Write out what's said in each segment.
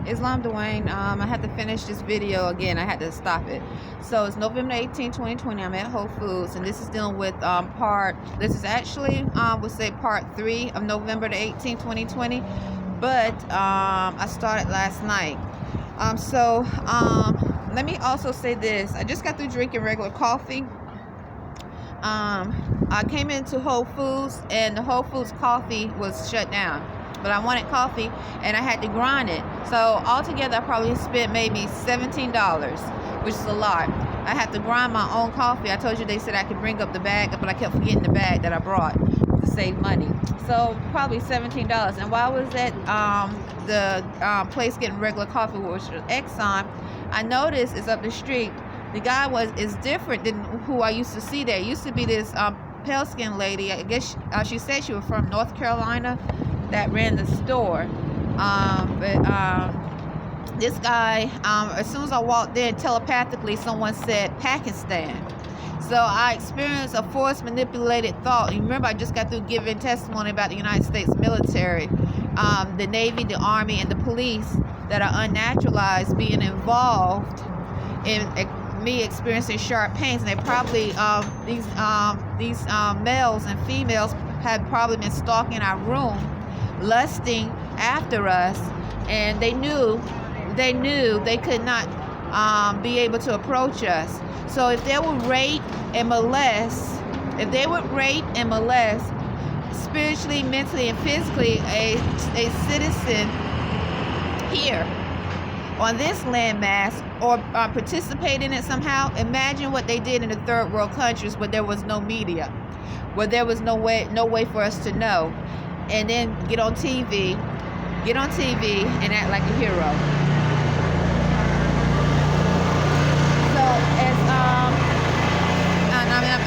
Islam Dwayne. I had to finish this video again. I had to stop it. So it's November 18, 2020. I'm at Whole Foods, and this is dealing with this is actually, we'll say part 3 of November the 18th, 2020. But I started last night. Let me also say this. I just got through drinking regular coffee. I came into Whole Foods, and the Whole Foods coffee was shut down. But I wanted coffee, and I had to grind it. So altogether, I probably spent maybe $17, which is a lot. I had to grind my own coffee. I told you they said I could bring up the bag, but I kept forgetting the bag that I brought to save money. So probably $17. And while I was at the place getting regular coffee, which was Exxon, I noticed it's up the street. The guy is different than who I used to see there. It used to be this pale-skinned lady. I guess she said she was from North Carolina, that ran the store. This guy, as soon as I walked in, telepathically someone said Pakistan. So I experienced a force manipulated thought. You remember, I just got through giving testimony about the United States military, the Navy, the Army, and the police that are unnaturalized being involved in me experiencing sharp pains. And they probably these males and females had probably been stalking our room, lusting after us, and they knew they could not be able to approach us. So if they would rape and molest, spiritually, mentally, and physically a citizen here on this landmass, or participate in it somehow, imagine what they did in the third world countries where there was no media, where there was no way for us to know, and then get on TV and act like a hero. So as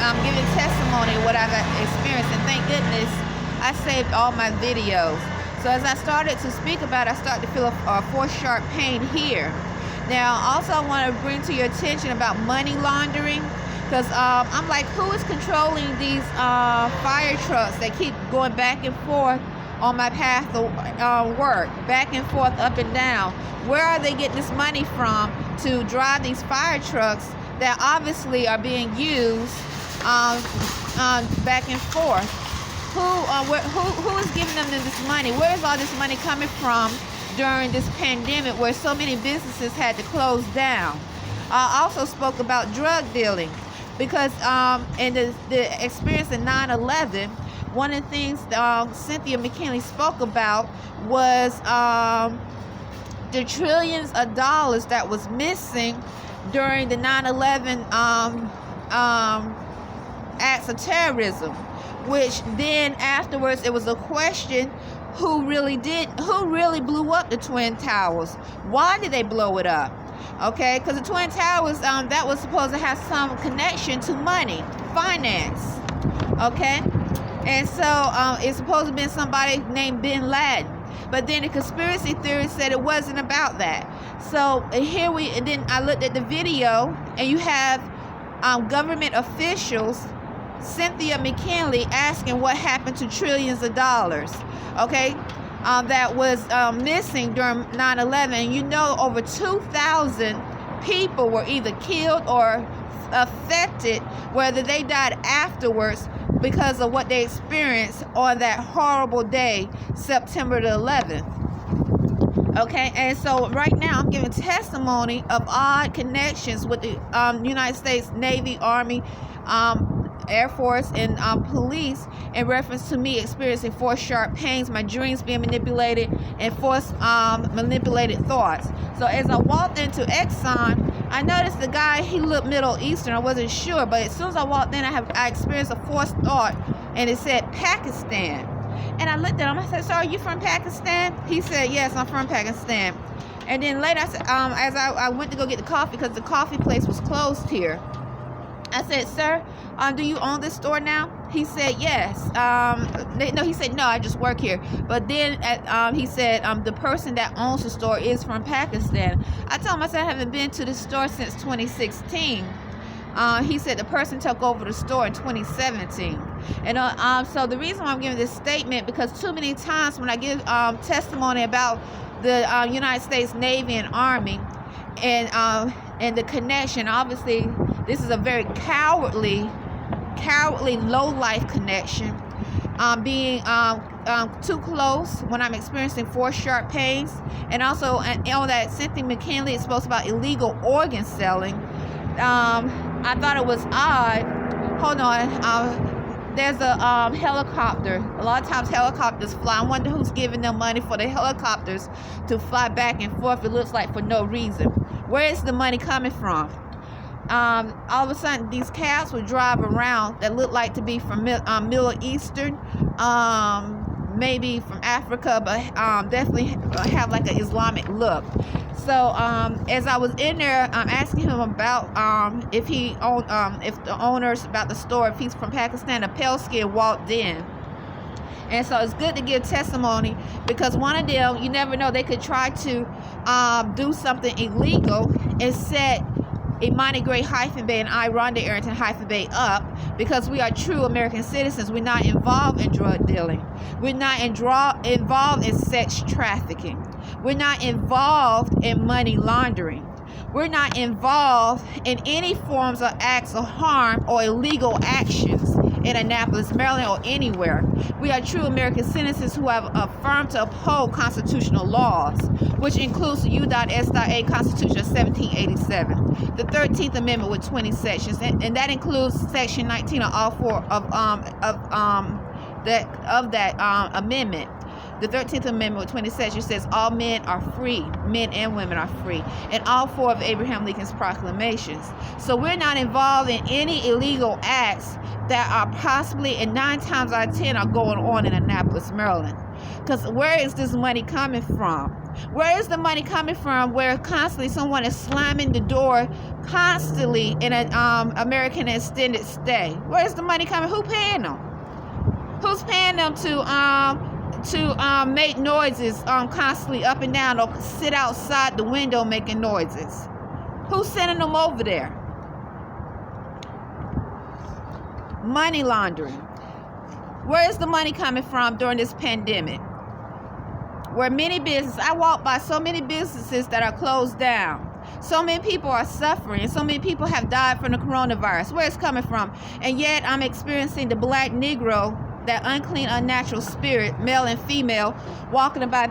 I'm giving testimony of what I've experienced, and thank goodness I saved all my videos. So as I started to speak about it, I started to feel a force sharp pain here. Now also I want to bring to your attention about money laundering, because I'm like, who is controlling these fire trucks that keep going back and forth on my path to work, back and forth, up and down? Where are they getting this money from to drive these fire trucks that obviously are being used back and forth? Who is giving them this money? Where is all this money coming from during this pandemic where so many businesses had to close down? I also spoke about drug dealing, because in the experience in 9/11, one of the things Cynthia McKinley spoke about was the trillions of dollars that was missing during the 9/11 acts of terrorism, which then afterwards it was a question, who really blew up the Twin Towers? Why did they blow it up? Okay, because the Twin Towers, that was supposed to have some connection to money, finance. Okay, and so it's supposed to have been somebody named Bin Laden. But then the conspiracy theory said it wasn't about that. So and then I looked at the video, and you have government officials, Cynthia McKinley, asking what happened to trillions of dollars, okay, that was missing during 9/11. You know, over 2,000 people were either killed or affected, whether they died afterwards, because of what they experienced on that horrible day, September the 11th. Okay, and so right now I'm giving testimony of odd connections with the United States Navy, Army, Air Force, and police, in reference to me experiencing force sharp pains, my dreams being manipulated, and force manipulated thoughts. So as I walked into Exxon, I noticed the guy, he looked Middle Eastern. I wasn't sure, but as soon as I walked in, I experienced a forced thought, and it said Pakistan. And I looked at him, I said, "So are you from Pakistan?" He said, "Yes, I'm from Pakistan." And then later, I said, as I went to go get the coffee, because the coffee place was closed here, I said, "Sir, do you own this store now?" He said, "Yes." No, he said, "No, I just work here." But then he said, the person that owns the store is from Pakistan. I told him, I said, "I haven't been to this store since 2016. He said the person took over the store in 2017. And so the reason why I'm giving this statement, because too many times when I give testimony about the United States Navy and Army, and the connection. Obviously, this is a very cowardly, low-life connection. Being too close when I'm experiencing forced sharp pains, and also that Cynthia McKinley is supposed about illegal organ selling. I thought it was odd. Hold on. There's a helicopter. A lot of times helicopters fly. I wonder who's giving them money for the helicopters to fly back and forth. It looks like for no reason. Where is the money coming from? All of a sudden, these cabs would drive around that look like to be from Middle Eastern, maybe from Africa, but definitely have like an Islamic look. So as I was in there, I'm asking him about if the owners about the store, if he's from Pakistan. A pale skin walked in. And so it's good to give testimony, because one of them, you never know, they could try to do something illegal and set Imani-Gray-Bey and I, Rhonda Arrington-Bey up, because we are true American citizens. We're not involved in drug dealing. We're not involved in sex trafficking. We're not involved in money laundering. We're not involved in any forms of acts of harm or illegal actions in Annapolis, Maryland, or anywhere. We are true American citizens who have affirmed to uphold constitutional laws, which includes the U.S.A. Constitution of 1787, the 13th Amendment with 20 sections, and that includes Section 19 of all four of that amendment. The 13th Amendment with 20 sections says all men are free, men and women are free, and all four of Abraham Lincoln's proclamations. So we're not involved in any illegal acts that are possibly, and 9 times out of 10, are going on in Annapolis, Maryland. Because where is this money coming from? Where is the money coming from where constantly someone is slamming the door constantly in an American extended stay? Where is the money coming? Who paying them? Who's paying them to make noises constantly up and down, or sit outside the window making noises? Who's sending them over there? Money laundering. Where is the money coming from during this pandemic? Where many businesses, I walk by so many businesses that are closed down. So many people are suffering. So many people have died from the coronavirus. Where it's coming from? And yet I'm experiencing the black Negro, that unclean, unnatural spirit, male and female, walking by,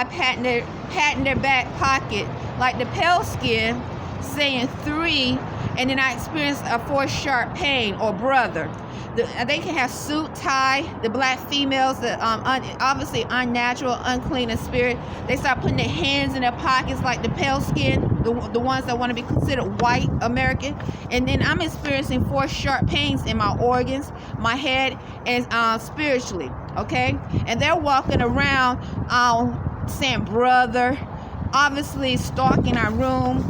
patting their back pocket like the pale skin, saying 3, and then I experience a forced sharp pain, or brother. They can have suit, tie. The black females, obviously unnatural, unclean in spirit, they start putting their hands in their pockets like the pale skin, the ones that want to be considered white American. And then I'm experiencing forced sharp pains in my organs, my head, and spiritually, okay? And they're walking around saying brother, obviously stalking our room.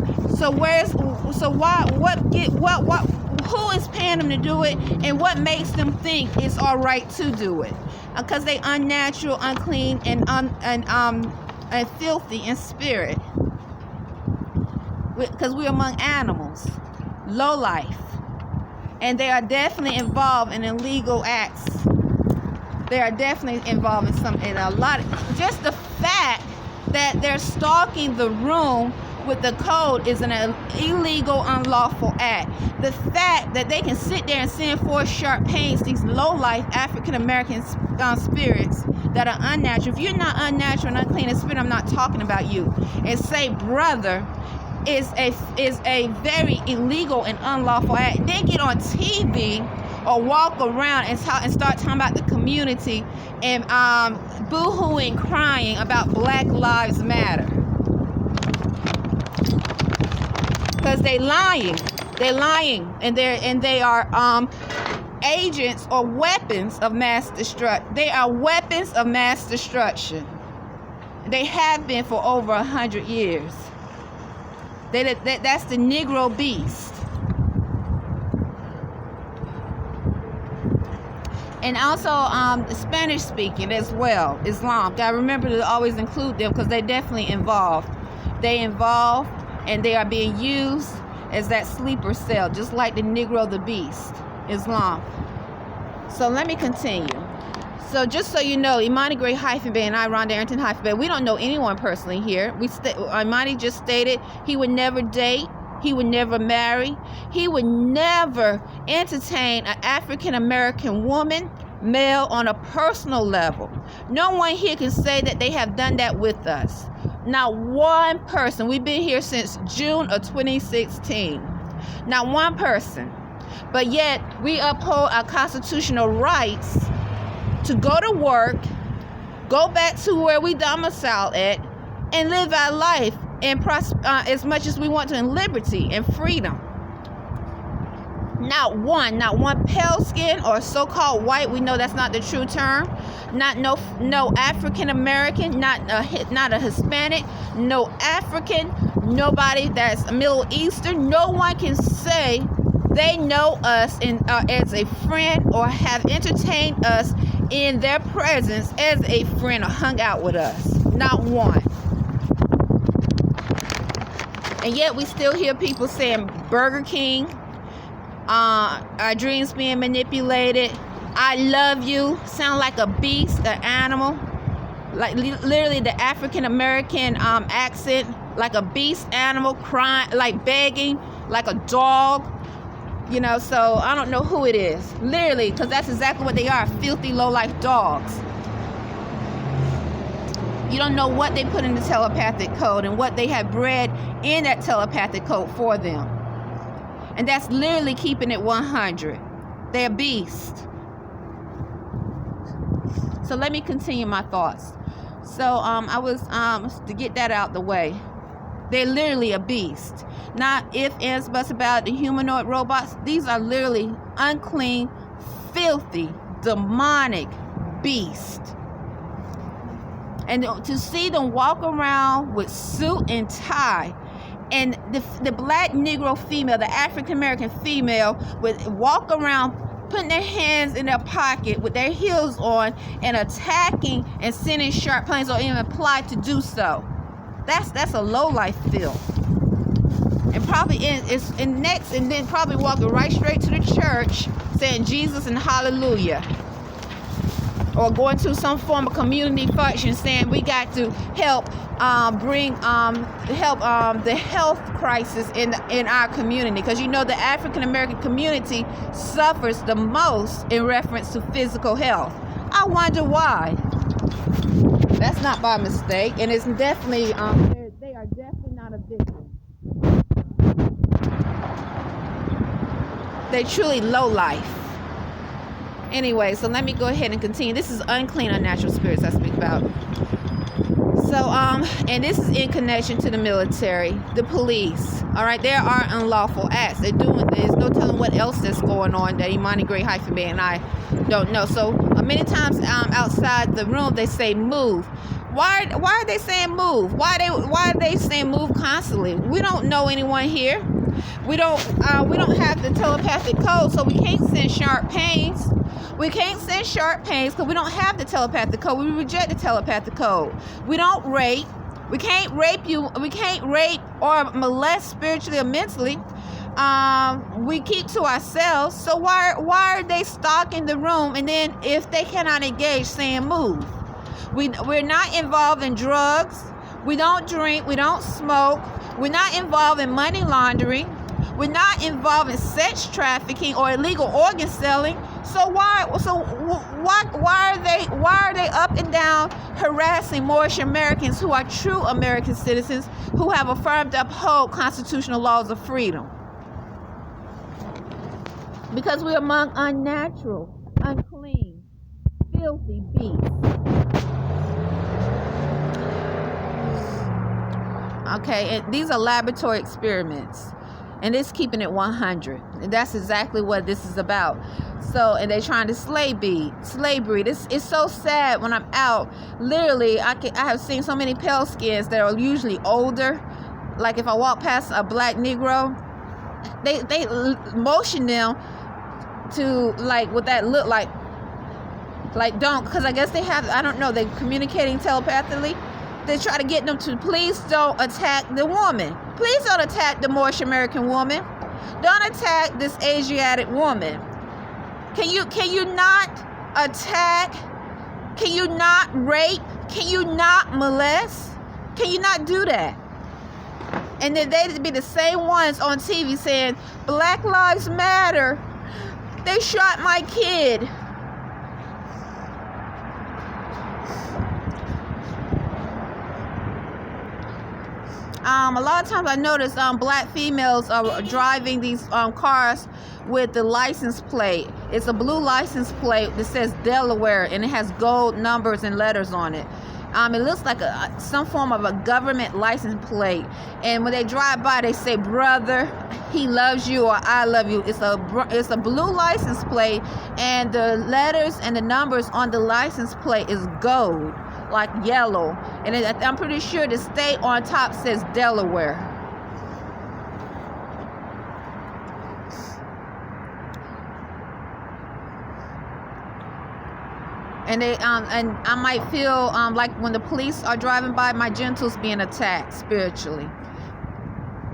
Who is paying them to do it, and what makes them think it's all right to do it? Because they unnatural, unclean, and filthy in spirit. Because we're among animals, low life, and they are definitely involved in illegal acts. They are definitely involved in a lot. Just the fact that they're stalking the room with the code is an illegal, unlawful act. The fact that they can sit there and send forth sharp pains, these low-life African-American spirits that are unnatural. If you're not unnatural and unclean in spirit, I'm not talking about you. And say brother is a very illegal and unlawful act. They get on TV or walk around and start talking about the community and boo-hooing, crying about Black Lives Matter. Because they're lying, and they are agents or weapons of mass destruction. They are weapons of mass destruction. They have been for over 100 years. That's the Negro beast. And also Spanish speaking as well, Islam. Gotta remember to always include them, because they definitely involved. They involve, and they are being used as that sleeper cell, just like the Negro the beast, Islam. So let me continue. So just so you know, Imani Gray -Bey and I, Rhonda Arrington-Bey, we don't know anyone personally here. Imani just stated he would never date, he would never marry, he would never entertain an African American woman, male, on a personal level. No one here can say that they have done that with us. Not one person. We've been here since June of 2016. Not one person. But yet we uphold our constitutional rights to go to work, go back to where we domicile at, and live our life and as much as we want to in liberty and freedom. Not one pale skin or so-called white, we know that's not the true term, no African American, not a Hispanic, no African, nobody that's Middle Eastern. No one can say they know us as a friend or have entertained us in their presence as a friend or hung out with us. Not one. And yet we still hear people saying Burger King, our dreams being manipulated, I love you, sound like a beast, an animal, like literally the African American accent, like a beast animal, crying, like begging, like a dog. You know, so I don't know who it is, literally, because that's exactly what they are, filthy, low-life dogs. You don't know what they put in the telepathic code and what they have bred in that telepathic code for them. And that's literally keeping it 100. They're beasts. So let me continue my thoughts. So I was, to get that out the way, they're literally a beast. Not if, ands, buts about the humanoid robots. These are literally unclean, filthy, demonic beasts. And to see them walk around with suit and tie, and the black Negro female, the African American female, would walk around putting their hands in their pocket with their heels on and attacking and sending sharp planes, or even implied to do so. That's a low life feel. And probably and then probably walking right straight to the church saying Jesus and hallelujah. Or going to some form of community function saying we got to help bring the health crisis in our community, because you know the African American community suffers the most in reference to physical health. I wonder why. That's not by mistake, and it's definitely they are definitely not a victim. They're truly low life. Anyway, so let me go ahead and continue. This is unclean, unnatural spirits I speak about. So, and this is in connection to the military, the police. All right, there are unlawful acts. They're doing this. No telling what else is going on that Imani Gray -Bey and I don't know. So many times outside the room they say move. Why are they saying move? Why are they saying move constantly? We don't know anyone here. We don't have the telepathic code, so we can't send sharp pains. We can't send sharp pains because we don't have the telepathic code. We reject the telepathic code. We don't rape. We can't rape you. We can't rape or molest spiritually or mentally. We keep to ourselves. So why are they stalking the room? And then if they cannot engage, saying move. We're not involved in drugs. We don't drink. We don't smoke. We're not involved in money laundering. We're not involved in sex trafficking or illegal organ selling. So why are they up and down harassing Moorish Americans who are true American citizens who have affirmed to uphold constitutional laws of freedom? Because we're among unnatural, unclean, filthy beasts. Okay, and these are laboratory experiments. And it's keeping it 100. And that's exactly what this is about. So, and they're trying to slave breed. It's so sad when I'm out. Literally, I have seen so many pale skins that are usually older. Like if I walk past a black Negro, they motion them to like what that look like don't, because I guess they have, I don't know, they're communicating telepathically. They try to get them to please don't attack the woman. Please don't attack the Moorish American woman. Don't attack this Asiatic woman. Can you not attack Can you not rape? Can you not molest? Can you not do that? And then they'd be the same ones on TV saying, Black Lives Matter. They shot my kid. A lot of times I notice black females are driving these cars with the license plate. It's a blue license plate that says Delaware, and it has gold numbers and letters on it. It looks like some form of a government license plate. And when they drive by, they say, brother, he loves you, or I love you. It's a blue license plate, and the letters and the numbers on the license plate is gold, like yellow. And I'm pretty sure the state on top says Delaware. And I might feel like when the police are driving by, my genitals being attacked spiritually.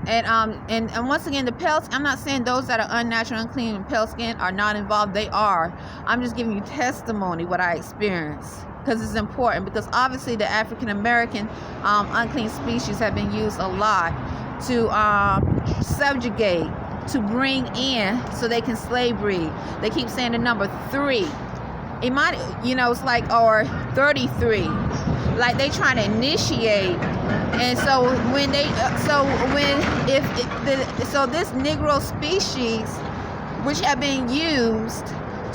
And once again, the pale, I'm not saying those that are unnatural, unclean, and pale skin are not involved. They are. I'm just giving you testimony what I experienced, because it's important. Because obviously the African American unclean species have been used a lot to subjugate, to bring in, so they can slave breed. They keep saying the number 3. It might, it's like, or 33, like they trying to initiate. And so so this Negro species, which have been used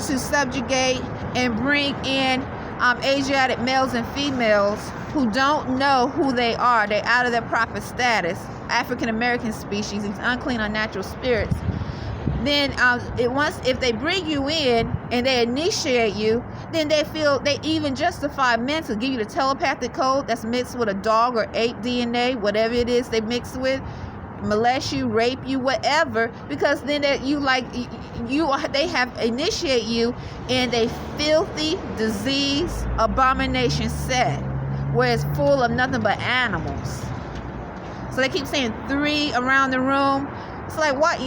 to subjugate and bring in Asiatic males and females who don't know who they are, they're out of their proper status, African American species, these unclean, unnatural spirits. Then if they bring you in and they initiate you, then they even justify mentally, give you the telepathic code that's mixed with a dog or ape DNA, whatever it is they mix with, molest you, rape you, whatever, because then they have initiate you in a filthy disease abomination set where it's full of nothing but animals. So they keep saying 3 around the room. It's like, what,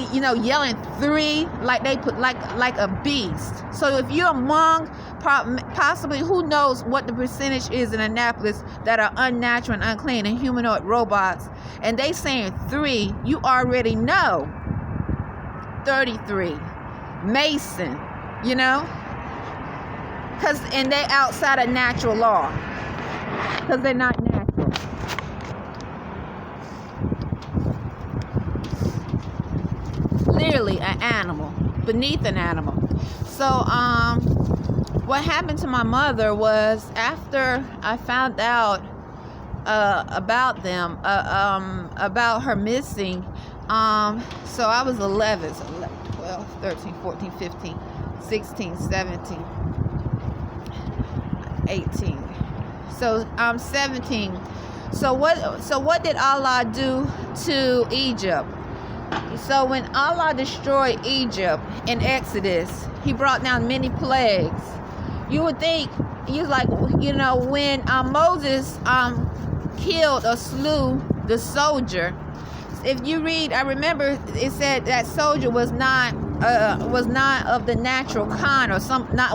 yelling 3 like they put like a beast. So if you're among possibly, who knows what the percentage is in Annapolis that are unnatural and unclean and humanoid robots, and they saying 3, you already know 33 Mason, and they outside of natural law, because they're not natural. Clearly an animal, beneath an animal. So what happened to my mother was, after I found out about them, about her missing, so I was 11, so 11, 12, 13, 14, 15, 16, 17, 18. So I'm 17. So what did Allah do to Egypt? So when Allah destroyed Egypt in Exodus, he brought down many plagues. You would think, when Moses killed or slew the soldier, if you read, I remember it said that soldier was not of the natural kind, or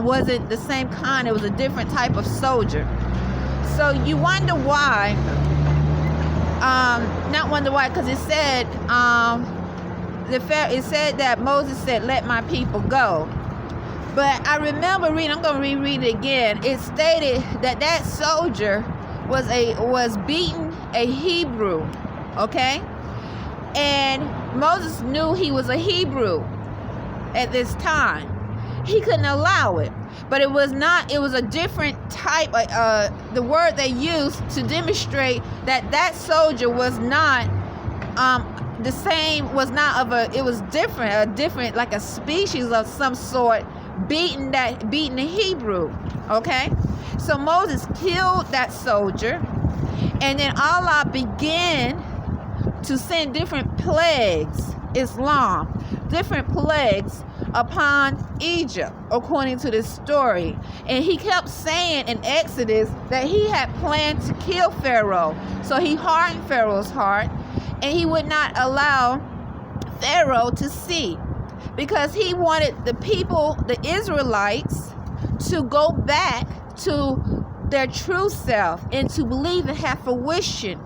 wasn't the same kind. It was a different type of soldier. So you wonder why. Not wonder why, because it said. It said that Moses said, let my people go. But I remember reading, I'm going to reread it again. It stated that soldier was beaten a Hebrew, okay? And Moses knew he was a Hebrew at this time. He couldn't allow it. But it was a different type, the word they used to demonstrate that soldier was not the same, it was different, like a species of some sort, beating the Hebrew, okay? So Moses killed that soldier, and then Allah began to send different plagues, different plagues upon Egypt, according to this story. And he kept saying in Exodus that he had planned to kill Pharaoh. So he hardened Pharaoh's heart, and he would not allow Pharaoh to see, because he wanted the people, the Israelites, to go back to their true self and to believe and have fruition.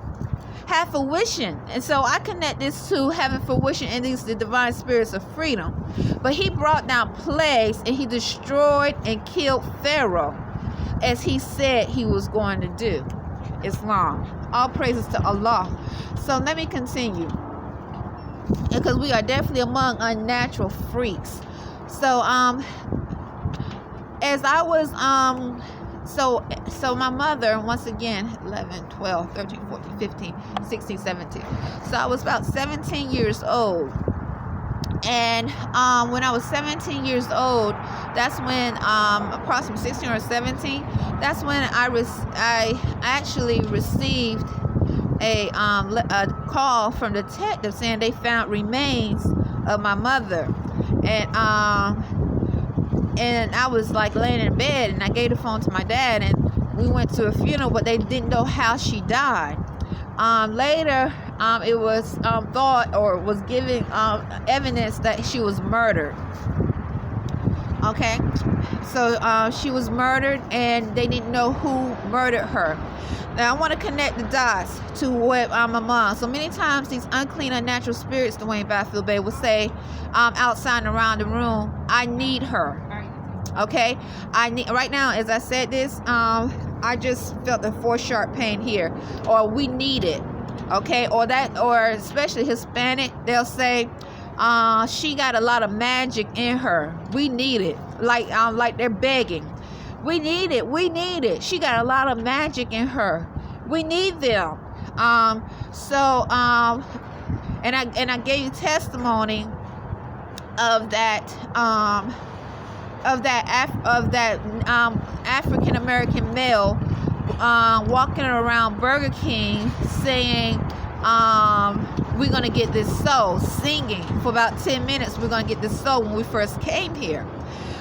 And so I connect this to having fruition in the divine spirits of freedom. But he brought down plagues and he destroyed and killed Pharaoh as he said he was going to do. Islam. All praises to Allah. So let me continue, because we are definitely among unnatural freaks. So as I was so my mother, once again, 11, 12, 13, 14, 15, 16, 17. So I was about 17 years old. And when I was 17 years old, that's when, approximately 16 or 17, that's when I actually received a call from detectives saying they found remains of my mother. And I was like laying in bed, and I gave the phone to my dad, and we went to a funeral, but they didn't know how she died. Later, it was thought or was giving evidence that she was murdered. Okay, so she was murdered, and they didn't know who murdered her. Now I want to connect the dots to what my mom. So many times these unclean, unnatural spirits, Dwayne Battlefield Bay will say, outside and around the room, I need her. Okay, I need right now. As I said this, I just felt the force-sharp pain here, or we need it. Okay, or especially Hispanic, they'll say, she got a lot of magic in her. We need it. Like they're begging. We need it. She got a lot of magic in her. We need them. And I gave you testimony of that African American male walking around Burger King saying, we're going to get this soul, singing for about 10 minutes. We're going to get this soul when we first came here.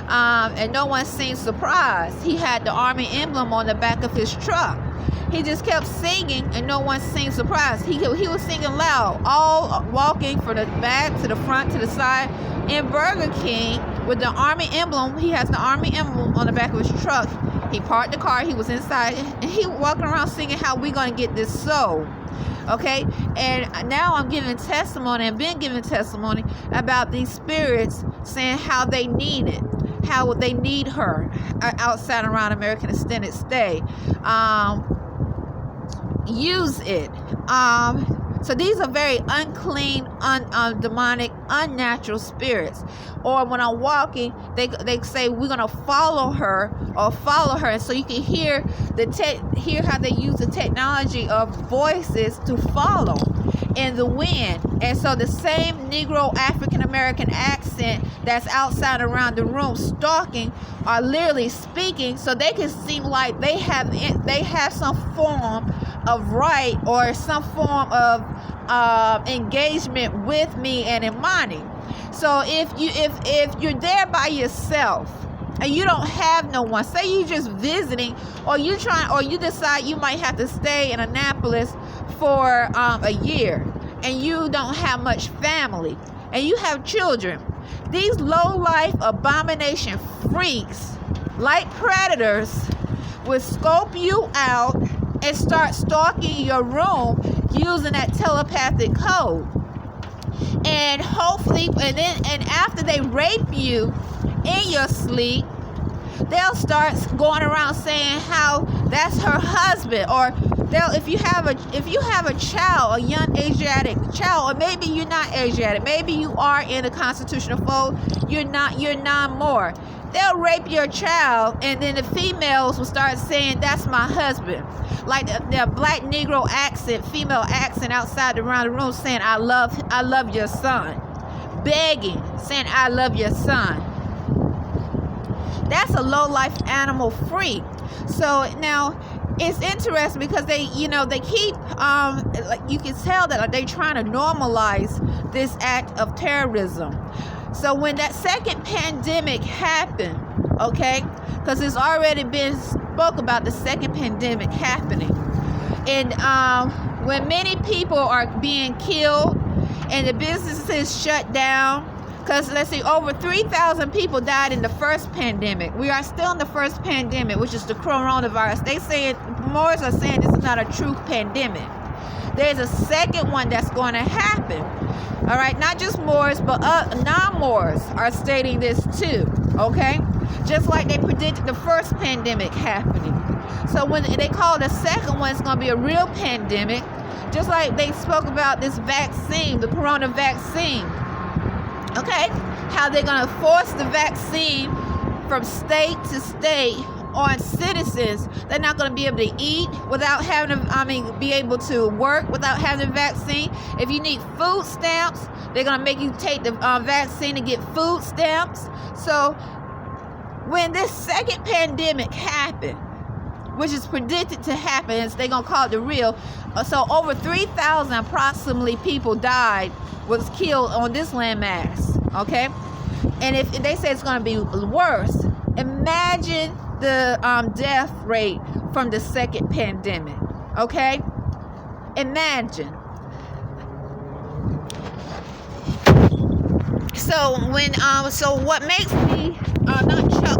And no one seemed surprised. He had the Army emblem on the back of his truck. He just kept singing, and no one seemed surprised. He was singing loud, all walking from the back to the front to the side in Burger King with the Army emblem. He has the Army emblem on the back of his truck. He parked the car. He was inside, and he walking around singing how we gonna get this soul. Okay, and now I'm giving testimony and been giving testimony about these spirits saying how they need it, how they need her outside around American Extended Stay. Use it. So these are very unclean, demonic, unnatural spirits. Or when I'm walking, they say we're gonna follow her, and so you can hear how they use the technology of voices to follow in the wind. And so the same Negro African American accent that's outside around the room stalking are literally speaking, so they can seem like they have some form of right or some form of engagement with me and Imani. So if you're there by yourself and you don't have no one, say you just visiting, or you decide you might have to stay in Annapolis for a year, and you don't have much family, and you have children, these low-life abomination freaks, like predators, will scope you out and start stalking your room using that telepathic code. And hopefully, and after they rape you in your sleep, they'll start going around saying how that's her husband, or if you have a child, a young Asiatic child, or maybe you're not Asiatic, maybe you are in a constitutional fold, you're not more. They'll rape your child, and then the females will start saying, that's my husband. Like the black Negro accent, female accent outside around the room saying, I love your son. Begging, saying, I love your son. That's a low-life animal freak. So now, it's interesting because they keep, like you can tell that they're trying to normalize this act of terrorism. So when that second pandemic happened, okay, because it's already been spoke about the second pandemic happening, and when many people are being killed and the businesses shut down, Because let's see, over 3,000 people died in the first pandemic. We are still in the first pandemic, which is the coronavirus. More are saying this is not a true pandemic. There's a second one that's going to happen. All right, not just Moors, but non-Moors are stating this too. Okay, just like they predicted the first pandemic happening. So when they call the second one, it's going to be a real pandemic. Just like they spoke about this vaccine, the corona vaccine. Okay, how they're going to force the vaccine from state to state on citizens. They're not going to be able to eat without having be able to work without having the vaccine. If you need food stamps, they're going to make you take the vaccine to get food stamps. So when this second pandemic happened, which is predicted to happen, they're going to call it the real. So over 3,000 approximately people died, was killed on this landmass. Okay, and if they say it's going to be worse, imagine the death rate from the second pandemic. Okay, imagine. So when so what makes me not chuckle